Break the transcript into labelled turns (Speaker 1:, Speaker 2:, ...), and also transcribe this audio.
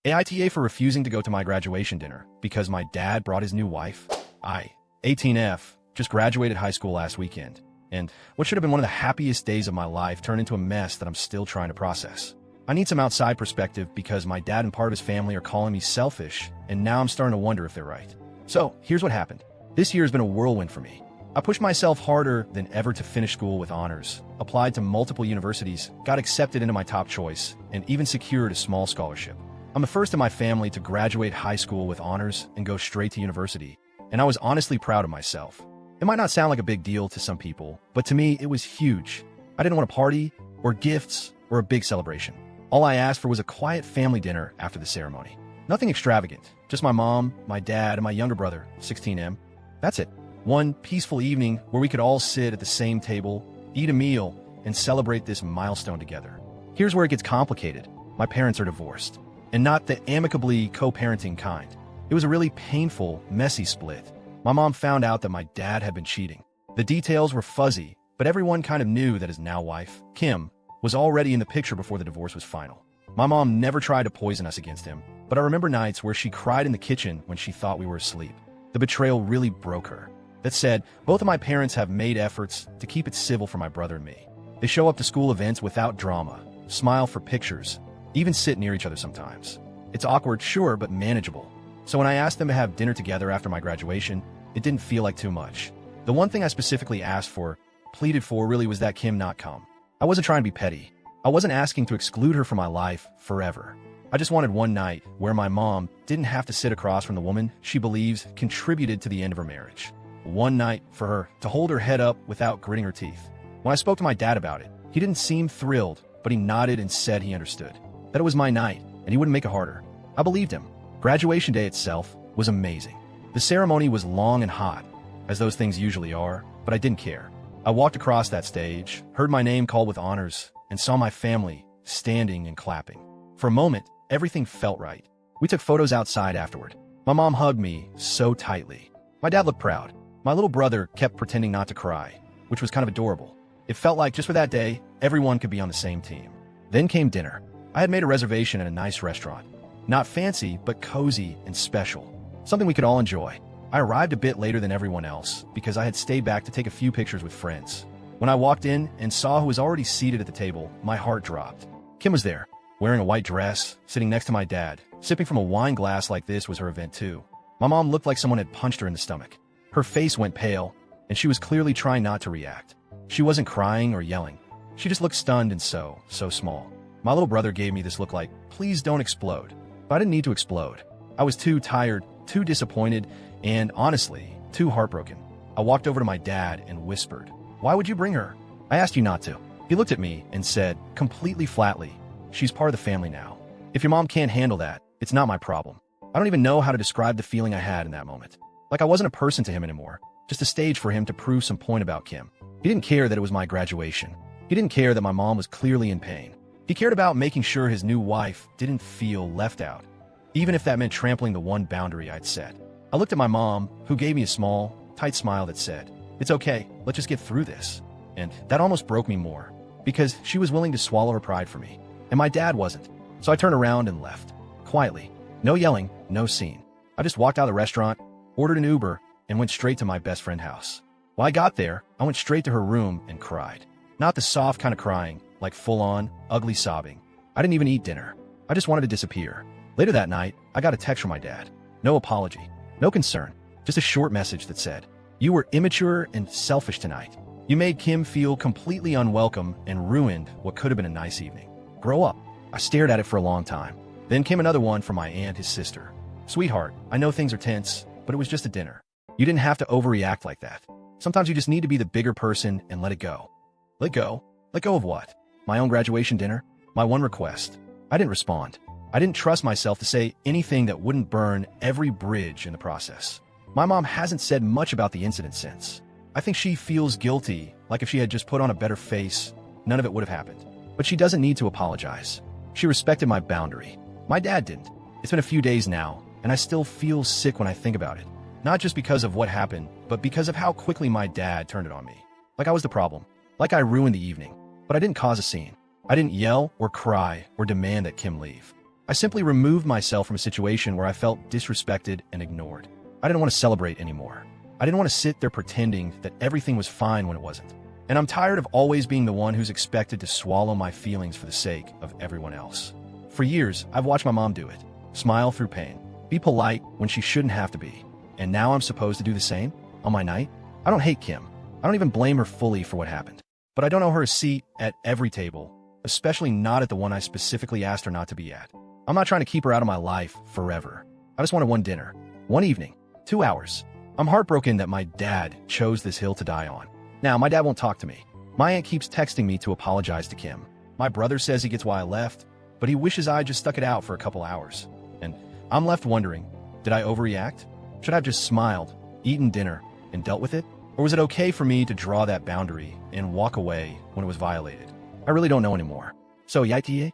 Speaker 1: AITA for refusing to go to my graduation dinner because my dad brought his new wife. I, 18F, just graduated high school last weekend, and what should have been one of the happiest days of my life turned into a mess that I'm still trying to process. I need some outside perspective because my dad and part of his family are calling me selfish, and now I'm starting to wonder if they're right. So, here's what happened. This year has been a whirlwind for me. I pushed myself harder than ever to finish school with honors, applied to multiple universities, got accepted into my top choice, and even secured a small scholarship. I'm the first in my family to graduate high school with honors and go straight to university, and I was honestly proud of myself. It might not sound like a big deal to some people, but to me, it was huge. I didn't want a party, or gifts, or a big celebration. All I asked for was a quiet family dinner after the ceremony. Nothing extravagant, just my mom, my dad, and my younger brother, 16M. That's it. One peaceful evening where we could all sit at the same table, eat a meal, and celebrate this milestone together. Here's where it gets complicated. My parents are divorced, and not the amicably co-parenting kind. It was a really painful, messy split. My mom found out that my dad had been cheating. The details were fuzzy, but everyone kind of knew that his now wife, Kim, was already in the picture before the divorce was final. My mom never tried to poison us against him, but I remember nights where she cried in the kitchen when she thought we were asleep. The betrayal really broke her. That said, both of my parents have made efforts to keep it civil for my brother and me. They show up to school events without drama, smile for pictures, even sit near each other sometimes. It's awkward, sure, but manageable. So when I asked them to have dinner together after my graduation, it didn't feel like too much. The one thing I specifically asked for, pleaded for, really was that Kim not come. I wasn't trying to be petty. I wasn't asking to exclude her from my life forever. I just wanted one night where my mom didn't have to sit across from the woman she believes contributed to the end of her marriage. One night for her to hold her head up without gritting her teeth. When I spoke to my dad about it, he didn't seem thrilled, but he nodded and said he understood. That it was my night, and he wouldn't make it harder. I believed him. Graduation day itself was amazing. The ceremony was long and hot, as those things usually are, but I didn't care. I walked across that stage, heard my name called with honors, and saw my family standing and clapping. For a moment, everything felt right. We took photos outside afterward. My mom hugged me so tightly. My dad looked proud. My little brother kept pretending not to cry, which was kind of adorable. It felt like just for that day, everyone could be on the same team. Then came dinner. I had made a reservation at a nice restaurant. Not fancy, but cozy and special. Something we could all enjoy. I arrived a bit later than everyone else because I had stayed back to take a few pictures with friends. When I walked in and saw who was already seated at the table, my heart dropped. Kim was there, wearing a white dress, sitting next to my dad. Sipping from a wine glass like this was her event too. My mom looked like someone had punched her in the stomach. Her face went pale, and she was clearly trying not to react. She wasn't crying or yelling. She just looked stunned and so small. My little brother gave me this look like, please don't explode. But I didn't need to explode. I was too tired, too disappointed, and honestly, too heartbroken. I walked over to my dad and whispered, "Why would you bring her?" "I asked you not to." He looked at me and said, completely flatly, "She's part of the family now. If your mom can't handle that, it's not my problem." I don't even know how to describe the feeling I had in that moment. Like I wasn't a person to him anymore, just a stage for him to prove some point about Kim. He didn't care that it was my graduation. He didn't care that my mom was clearly in pain. He cared about making sure his new wife didn't feel left out, even if that meant trampling the one boundary I'd set. I looked at my mom, who gave me a small, tight smile that said, "It's okay, let's just get through this." And that almost broke me more, because she was willing to swallow her pride for me, and my dad wasn't. So I turned around and left, quietly. No yelling, no scene. I just walked out of the restaurant, ordered an Uber, and went straight to my best friend's house. When I got there, I went straight to her room and cried. Not the soft kind of crying, like full-on, ugly sobbing. I didn't even eat dinner. I just wanted to disappear. Later that night, I got a text from my dad. No apology, no concern, just a short message that said, "You were immature and selfish tonight. You made Kim feel completely unwelcome and ruined what could have been a nice evening. Grow up." I stared at it for a long time. Then came another one from my aunt, his sister. "Sweetheart, I know things are tense, but it was just a dinner. You didn't have to overreact like that. Sometimes you just need to be the bigger person and let it go." Let go? Let go of what? My own graduation dinner? My one request? I didn't respond. I didn't trust myself to say anything that wouldn't burn every bridge in the process. My mom hasn't said much about the incident since. I think she feels guilty, like if she had just put on a better face, none of it would have happened. But she doesn't need to apologize. She respected my boundary. My dad didn't. It's been a few days now, and I still feel sick when I think about it. Not just because of what happened, but because of how quickly my dad turned it on me. Like I was the problem. Like I ruined the evening. But I didn't cause a scene. I didn't yell or cry or demand that Kim leave. I simply removed myself from a situation where I felt disrespected and ignored. I didn't want to celebrate anymore. I didn't want to sit there pretending that everything was fine when it wasn't. And I'm tired of always being the one who's expected to swallow my feelings for the sake of everyone else. For years, I've watched my mom do it. Smile through pain. Be polite when she shouldn't have to be. And now I'm supposed to do the same? On my night? I don't hate Kim. I don't even blame her fully for what happened. But I don't owe her a seat at every table, especially not at the one I specifically asked her not to be at. I'm not trying to keep her out of my life forever. I just wanted one dinner, one evening, 2 hours. I'm heartbroken that my dad chose this hill to die on. Now, my dad won't talk to me. My aunt keeps texting me to apologize to Kim. My brother says he gets why I left, but he wishes I just stuck it out for a couple hours. And I'm left wondering, did I overreact? Should I have just smiled, eaten dinner, and dealt with it? Or was it okay for me to draw that boundary and walk away when it was violated? I really don't know anymore. So, AITA?